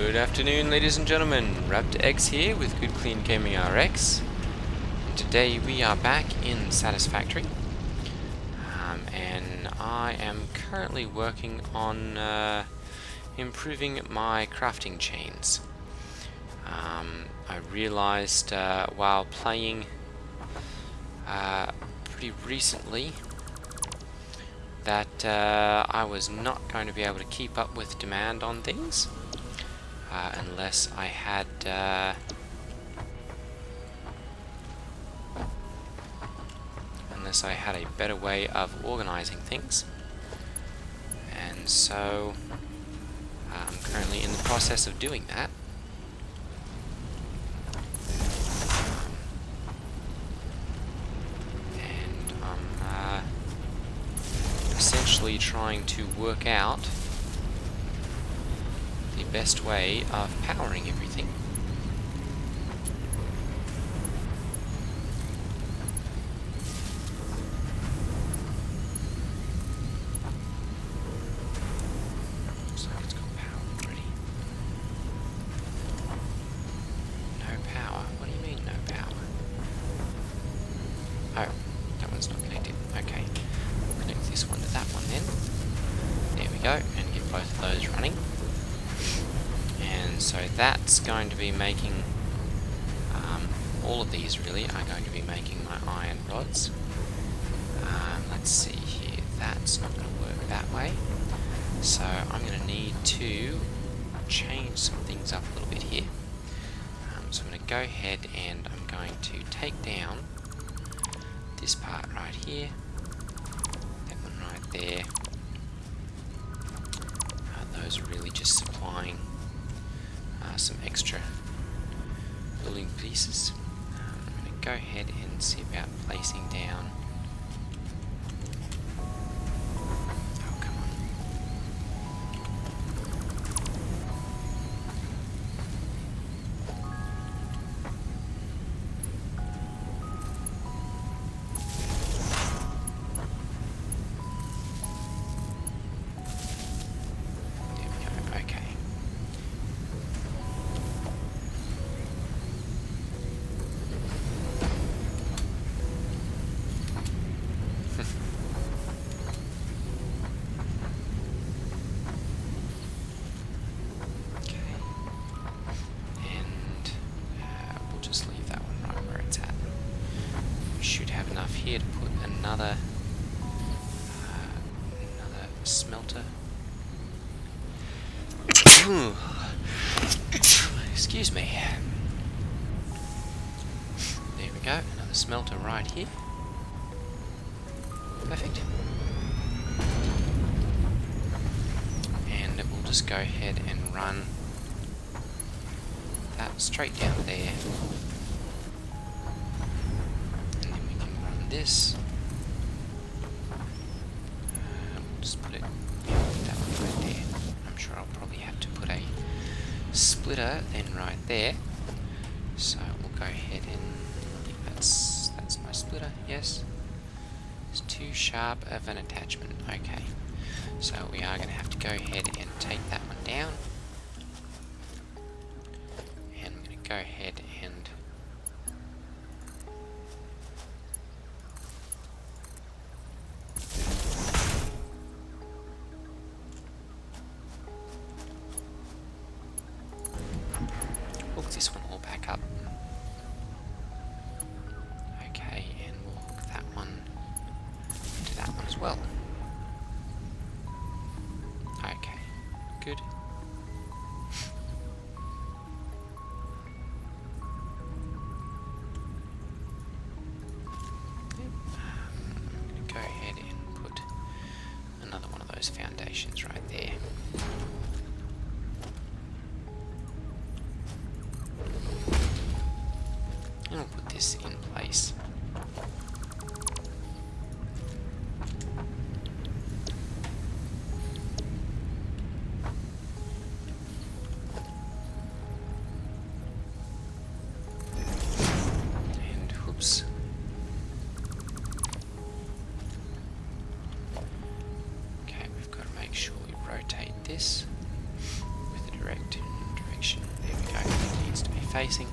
Good afternoon, ladies and gentlemen. Raptor X here with Good Clean Gaming RX. And today we are back in Satisfactory. And I am currently working on improving my crafting chains. I realized while playing pretty recently that I was not going to be able to keep up with demand on things. Unless I had a better way of organizing things, and so I'm currently in the process of doing that. And I'm essentially trying to work out the best way of powering everything. Looks like it's got power already. No power? What do you mean no power? Oh, that one's not connected. Okay. We'll connect this one to that one then. There we go, and get both of those running. And so that's going to be making, all of these really are going to be making my iron rods. Let's see here, that's not going to work that way. So I'm going to need to change some things up a little bit here. So I'm going to go ahead and I'm going to take down this part right here, that one right there. Those are really just supplying some extra building pieces. I'm going to go ahead and see about placing down. Oh, come on. There we go. Okay. Here to put another smelter. Excuse me. There we go, another smelter right here. Perfect. And we'll just go ahead and run that straight down there. This. We'll just put it, that one right there. I'm sure I'll probably have to put a splitter then right there. So we'll go ahead and I think that's my splitter. Yes. It's too sharp of an attachment. Okay. So we are going to have to go ahead and take that one down. And I'm going to go ahead and hook this one all back up. Okay, and we'll hook that one to that one as well. Okay, good. I'm going to go ahead and put another one of those foundations right there. And we'll put this in place. And whoops. Okay, we've got to make sure we rotate this with the direct direction. There we go, it needs to be facing.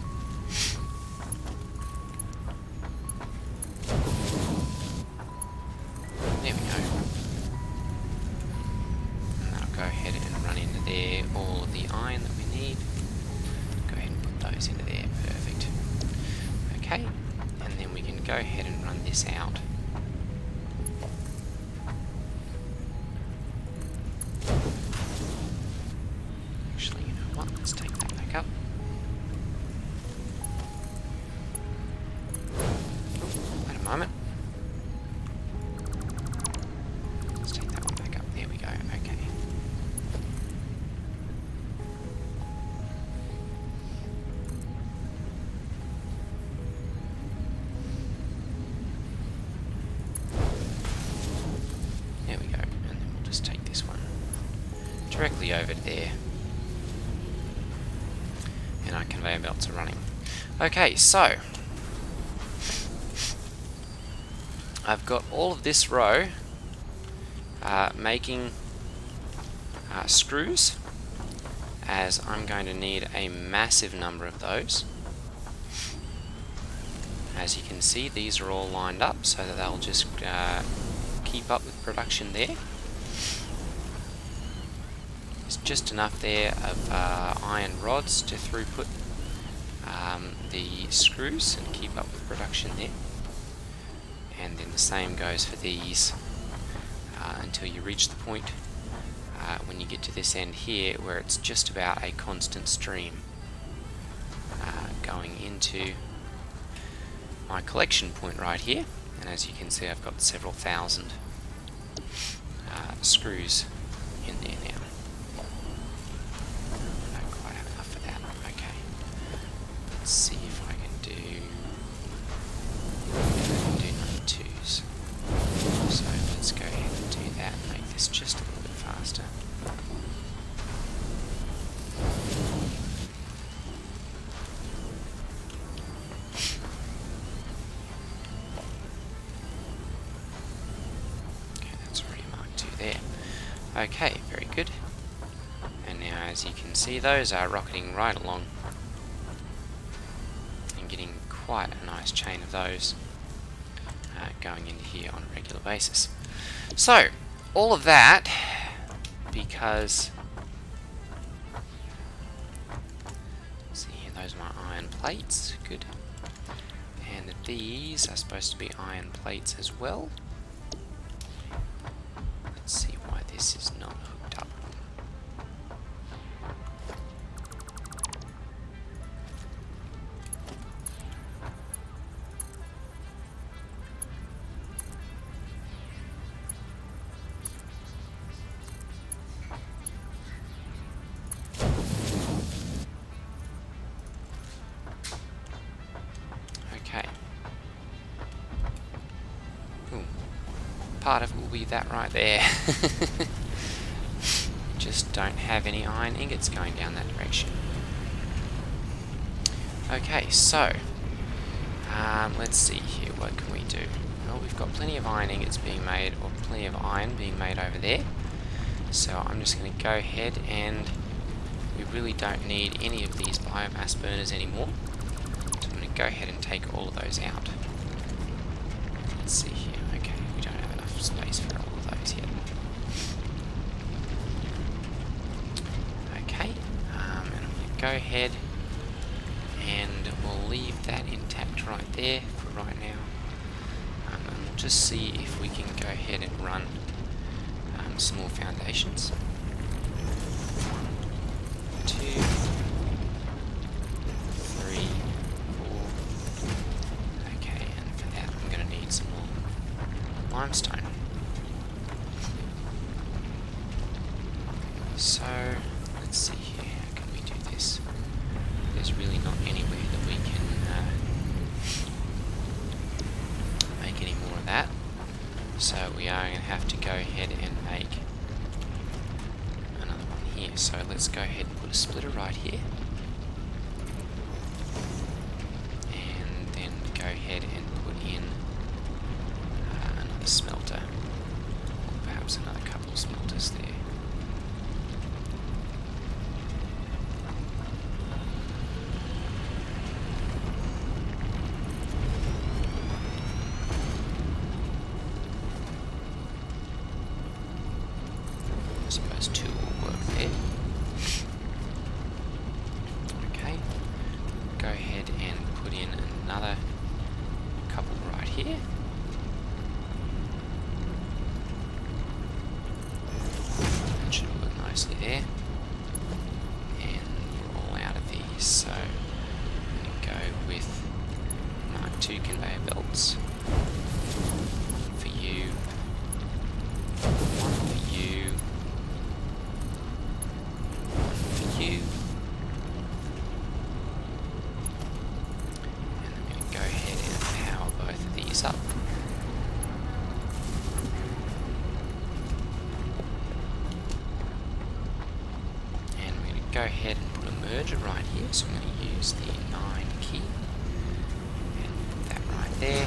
There we go. And that'll go ahead and run into there all of the iron that we need. Go ahead and put those into there, perfect. Okay, and then we can go ahead and run this out. Actually, you know what, let's take that back up. Wait a moment. Let's take that one back up. There we go. Okay. There we go. And then we'll just take this one directly over there. And our conveyor belts are running. Okay, so I've got all of this row making screws, as I'm going to need a massive number of those. As you can see, these are all lined up so that they'll just keep up with production there. There's just enough there of iron rods to throughput the screws and keep up with production there. And then the same goes for these until you reach the point when you get to this end here where it's just about a constant stream going into my collection point right here. And as you can see, I've got several thousand screws in there now. I don't quite have enough for that. Okay, let's see if I can do number 2s. So let's go ahead and do that and make this just a little bit faster. Okay, that's already marked 2 there. Okay, very good. And now, as you can see, those are rocketing right along and getting quite a nice chain of those going into here on a regular basis. So, all of that because, see here, those are my iron plates, good. And these are supposed to be iron plates as well. Let's see why this is not hooked up. Okay. Ooh. Part of it will be that right there. Just don't have any iron ingots going down that direction. Okay, so let's see here, what can we do? Well, we've got plenty of iron ingots being made, or plenty of iron being made over there. So I'm just going to go ahead, and we really don't need any of these biomass burners anymore. So I'm going to go ahead and take all of those out. Let's see here. Okay, we don't have enough space for all of those yet. Okay, and I'm going to go ahead and we'll leave that intact right there for right now. And we'll just see if we can go ahead and run some more foundations. 1, 2, 3, 4. Okay, and for that I'm going to need some more limestone. So, let's see here, how can we do this? There's really not anywhere that we can make any more of that. So we are going to have to go ahead and make another one here. So let's go ahead and put a splitter right here. And then go ahead and put in another smelter. Or perhaps another couple of smelters there. So I'm going to go with Mark II conveyor belts. One for you. One for you. One for you. And I'm going to go ahead and power both of these up. And we're going to go ahead and put a merger right here. So I'm going to use the 9 key and put that right there.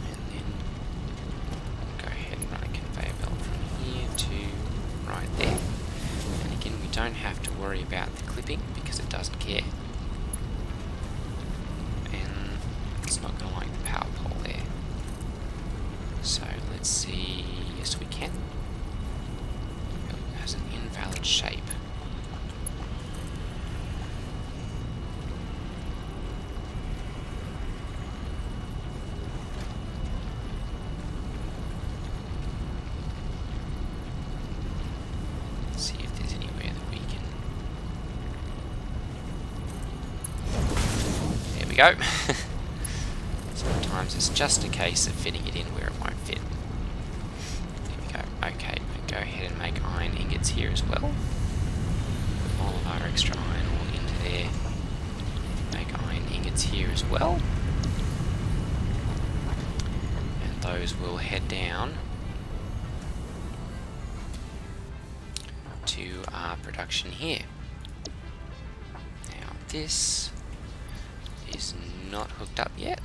And then go ahead and run a conveyor belt from here to right there. And again, we don't have to worry about the clipping because it doesn't care. And it's not going to like the power pole there. So let's see. Yes, we can. It has an invalid shape. See if there's anywhere that we can. There we go. Sometimes it's just a case of fitting it in where it won't fit. There we go. Okay, we'll go ahead and make iron ingots here as well. Put all of our extra iron ore into there. Make iron ingots here as well. And those will head down to our production here. Now this is not hooked up yet,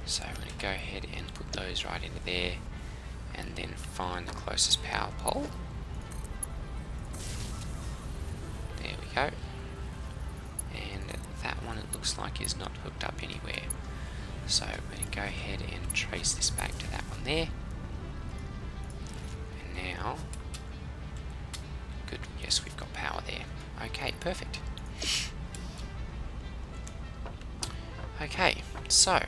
so I'm going to go ahead and put those right into there and then find the closest power pole. There we go. And that one, it looks like, is not hooked up anywhere, so I'm going to go ahead and trace this back to that one there. And now, good, yes, we've got power there. Okay, perfect. Okay, so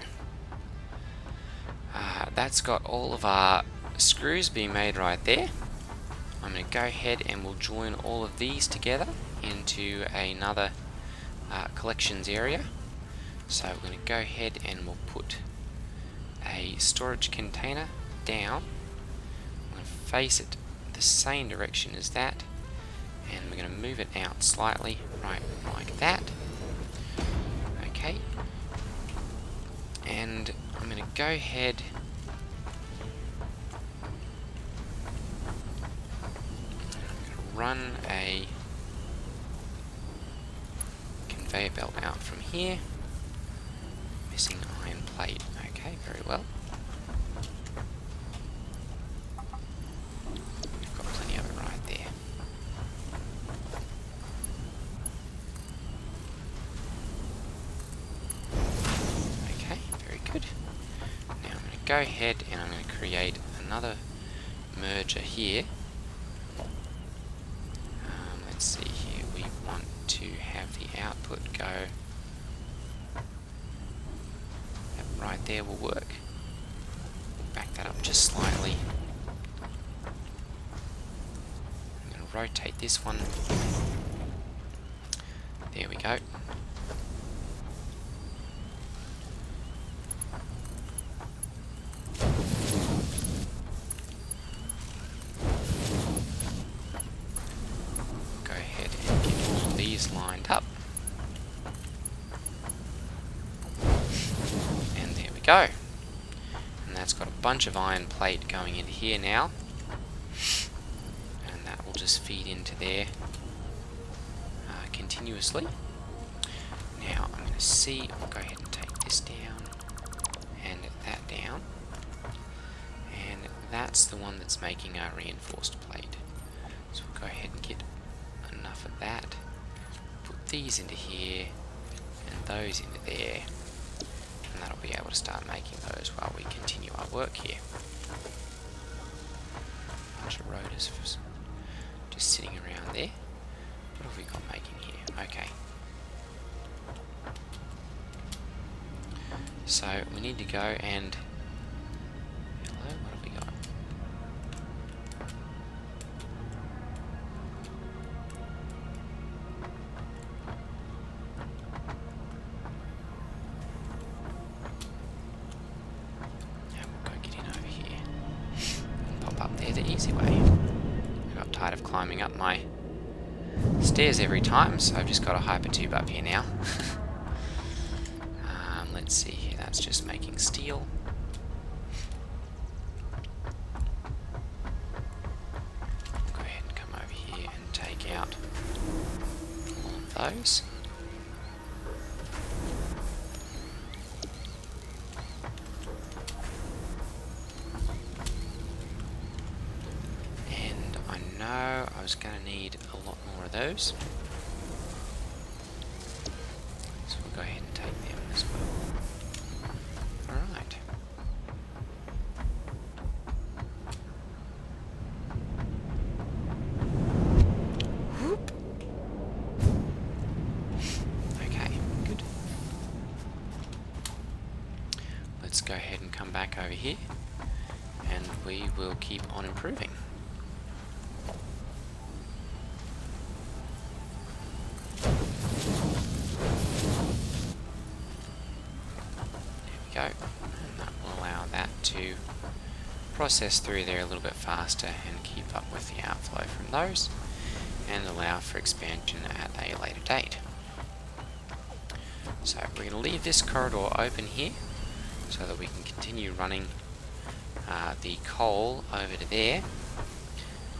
that's got all of our screws being made right there. I'm going to go ahead and we'll join all of these together into another collections area. So we're going to go ahead and we'll put a storage container down. I'm going to face it the same direction as that, and we're going to move it out slightly, right like that. Okay. And I'm going to go ahead and I'm going to run a conveyor belt out from here. Missing iron plate. Okay, very well. We've got plenty of it right there. Good. Now I'm going to go ahead and I'm going to create another merger here. Let's see here. We want to have the output go. Yep, right there will work. Back that up just slightly. I'm going to rotate this one. There we go. Lined up, and there we go, and that's got a bunch of iron plate going into here now, and that will just feed into there continuously. Now I'm going to see, I'll go ahead and take this down and that down, and that's the one that's making our reinforced plate, so we'll go ahead and get enough of that. These into here and those into there, and that'll be able to start making those while we continue our work here. A bunch of rotors just sitting around there. What have we got making here? Okay. So we need to go and hello, what have we got? tired of climbing up my stairs every time, so I've just got a hyper tube up here now. Let's see here, that's just making steel. Go ahead and come over here and take out all of those. And I know I was going to need a lot more of those. So we'll go ahead and take them as well. Alright. Whoop. Okay, good. Let's go ahead and come back over here and we will keep on improving. Go, and that will allow that to process through there a little bit faster and keep up with the outflow from those and allow for expansion at a later date. So we're going to leave this corridor open here so that we can continue running the coal over to there.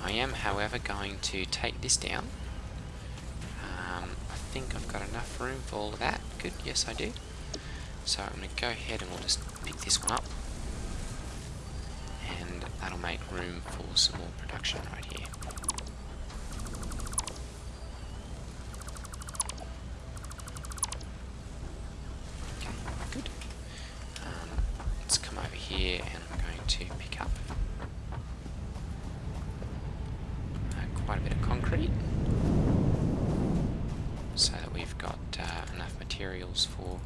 I am, however, going to take this down. I think I've got enough room for all of that. Good, yes I do. So I'm going to go ahead and we'll just pick this one up, and that'll make room for some more production right here. Okay, good. Let's come over here and I'm going to pick up quite a bit of concrete so that we've got enough materials for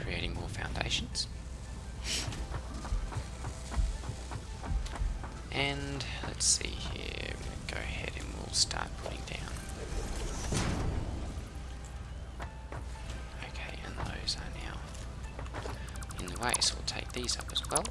creating more foundations. And let's see here, we're going to go ahead and we'll start putting down. Okay, and those are now in the way, so we'll take these up as well.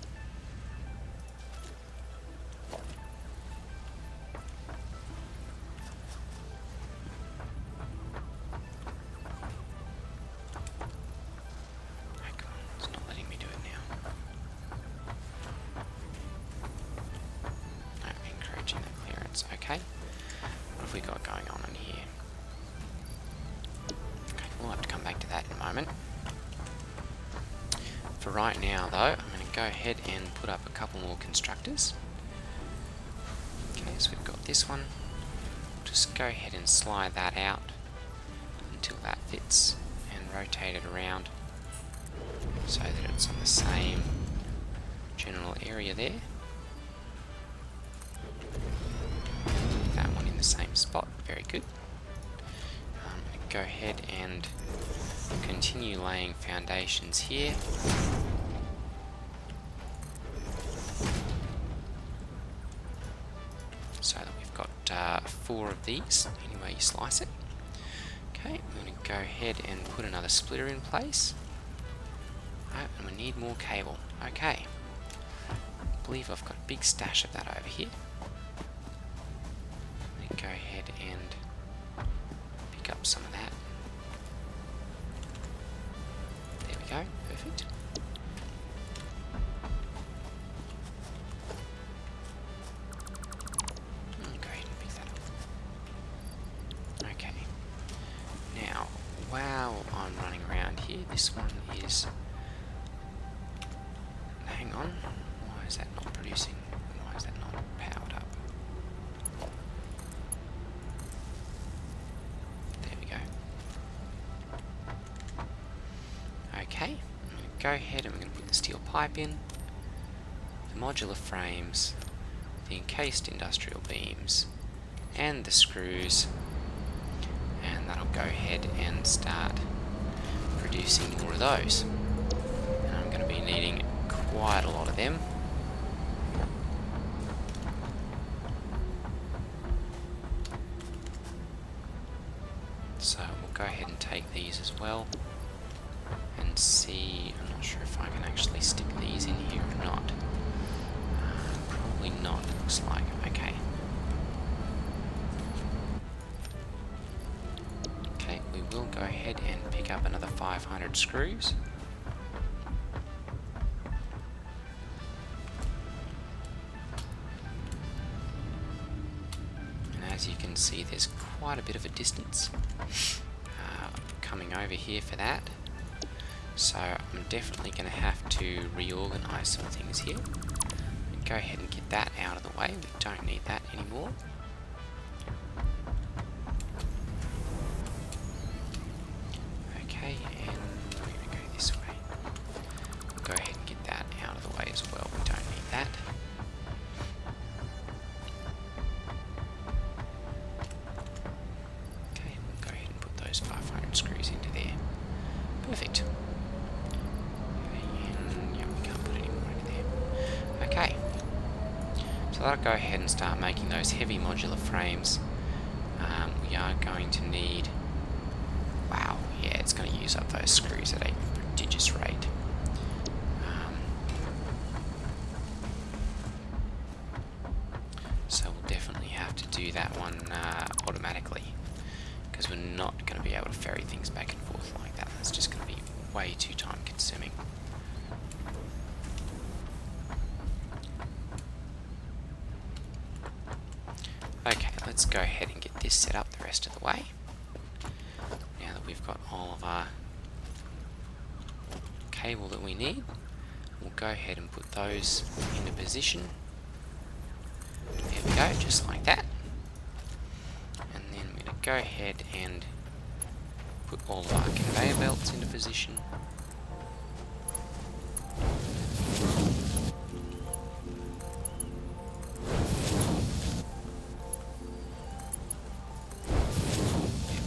Okay, what have we got going on in here? Okay, we'll have to come back to that in a moment. For right now though, I'm going to go ahead and put up a couple more constructors. Okay, so we've got this one. Just go ahead and slide that out until that fits and rotate it around so that it's on the same general area there. Same spot, very good. I'm going to go ahead and continue laying foundations here. So that we've got 4 of these, any way you slice it. Okay, I'm going to go ahead and put another splitter in place. Right, and we need more cable. Okay, I believe I've got a big stash of that over here. Go ahead and pick up some of that. There we go, perfect. Go ahead and pick that up. Okay. Now, while I'm running around here, this one is... Hang on, why is that not producing? Why is that not powered up? Okay, I'm going to go ahead and we're going to put the steel pipe in, the modular frames, the encased industrial beams, and the screws, and that'll go ahead and start producing more of those. And I'm going to be needing quite a lot of them. So we'll go ahead and take these as well and see. I'm not sure if I can actually stick these in here or not. Probably not, it looks like. Okay. Okay, we will go ahead and pick up another 500 screws. And as you can see, there's quite a bit of a distance coming over here for that. So I'm definitely going to have to reorganize some things here. Go ahead and get that out of the way. We don't need that anymore. Okay, and we're going to go this way. We'll go ahead and get that out of the way as well. We don't need that. Okay, we'll go ahead and put those 500 screws into there. Perfect. Okay, and yeah, we can't put any more into there. Okay. So I'll go ahead and start making those heavy modular frames. We are going to need... Wow, yeah, it's going to use up those screws at a prodigious rate. So we'll definitely have to do that one automatically, because we're not going to be able to ferry things back and forth like that. That's just going to be way too time consuming. Okay, let's go ahead and get this set up the rest of the way. Now that we've got all of our cable that we need, we'll go ahead and put those into position. There we go, just like that. And then we're going to go ahead and put all of our conveyor belts into position.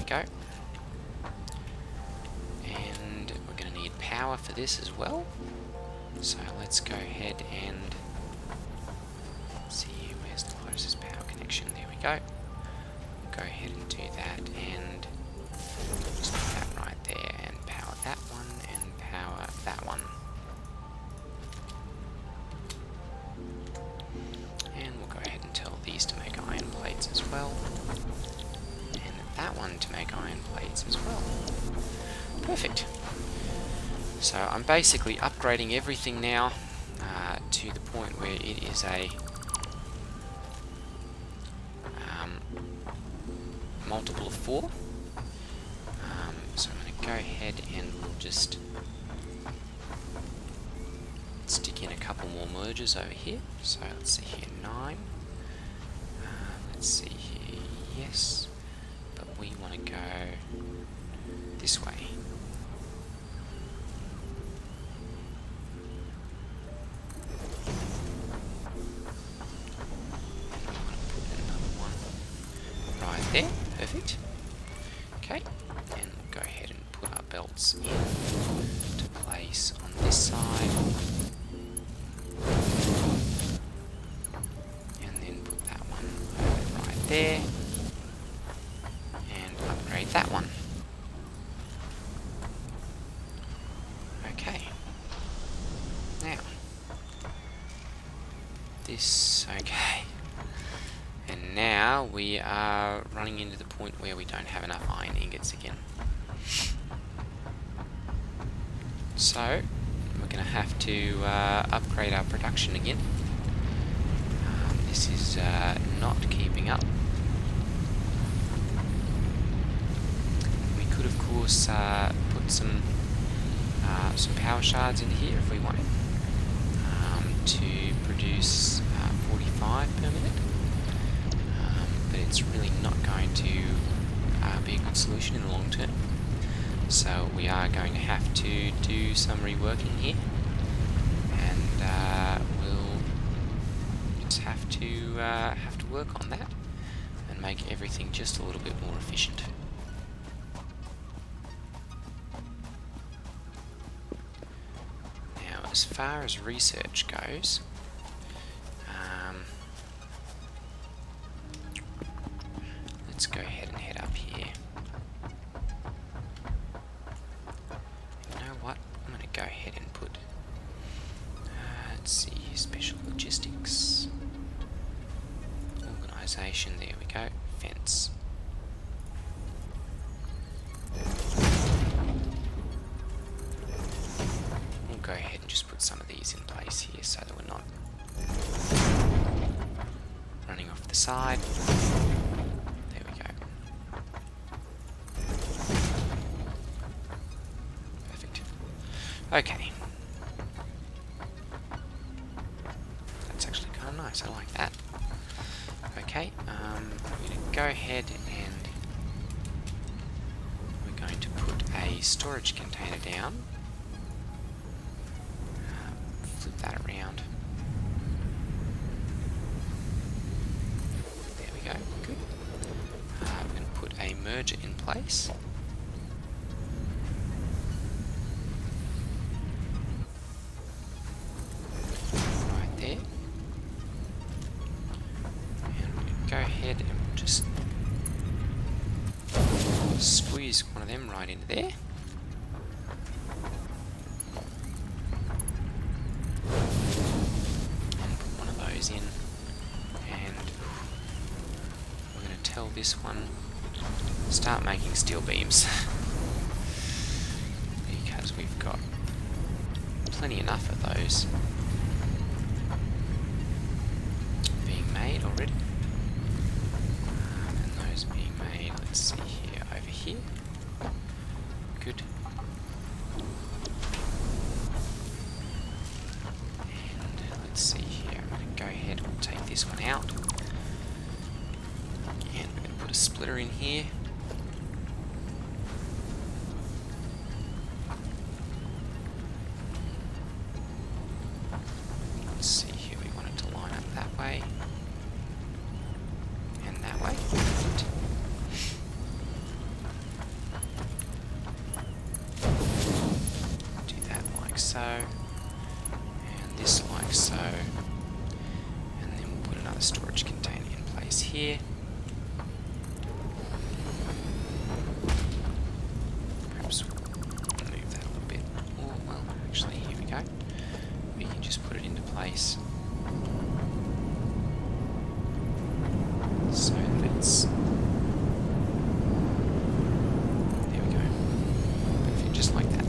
Go. And we're going to need power for this as well. So let's go ahead and see where's the closest power connection. There we go. We'll go ahead and do that and just put that right there and power that one and power that one. And we'll go ahead and tell these to make iron plates as well. That one to make iron plates as well. Perfect. So I'm basically upgrading everything now to the point where it is a multiple of 4. So I'm going to go ahead and we'll just stick in a couple more mergers over here. So let's see here, 9. Let's see here, yes. But we want to go this way. And we want to put another one right there. Perfect. Okay, and we'll go ahead and put our belts in to place on this side. And then put that one over right there. That one. Okay. Now, this, okay. And now we are running into the point where we don't have enough iron ingots again. So, we're going to have to upgrade our production again. This is not keeping up. Could of course put some power shards in here if we wanted to produce 45 per minute, but it's really not going to be a good solution in the long term. So we are going to have to do some reworking here, and we'll just have to work on that and make everything just a little bit more efficient. As far as research goes, let's go ahead and head up here. location. There we go. Fence. We'll go ahead and just put some of these in place here so that we're not running off the side. There we go. Perfect. Okay. That's actually kind of nice. I like that. Okay, I'm going to go ahead and we're going to put a storage container down. Flip that around. There we go, good. I'm going to put a merger in place. Right there. Go ahead and just squeeze one of them right into there. And put one of those in. And we're going to tell this one start making steel beams. Because we've got plenty enough of those being made already. Being made, let's see here, over here. Good. And let's see here, I'm going to go ahead and take this one out. And we're going to put a splitter in here. Let's see here, we want it to line up that way. And that way. So, and this like so, and then we'll put another storage container in place here. Perhaps we'll move that a little bit. Oh, well, actually, here we go. We can just put it into place. So let's. There we go. Perfect, just like that.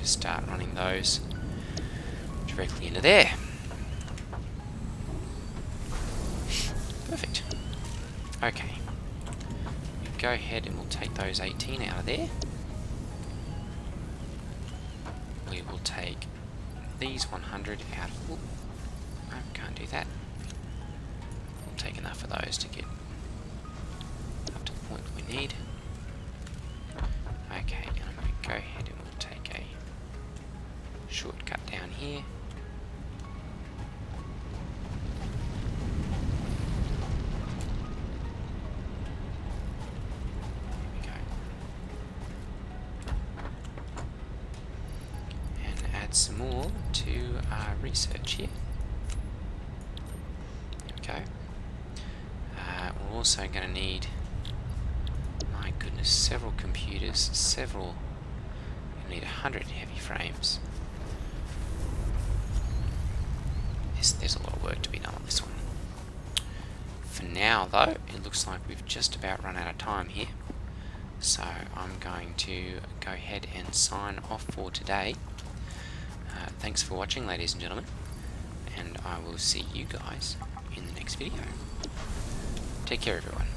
Start running those directly into there. Perfect. Okay. Go ahead and we'll take those 18 out of there. We will take these 100 out of... Ooh, no, can't do that. We'll take enough of those to get up to the point we need. Okay, and I'm going to go ahead and we'll take a shortcut down here. There we go. And add some more to our research here. There we go. We're also going to need, my goodness, several computers, we need 100 heavy frames. There's a lot of work to be done on this one. For now though, it looks like we've just about run out of time here. So I'm going to go ahead and sign off for today. Thanks for watching, ladies and gentlemen, and I will see you guys in the next video. Take care, everyone.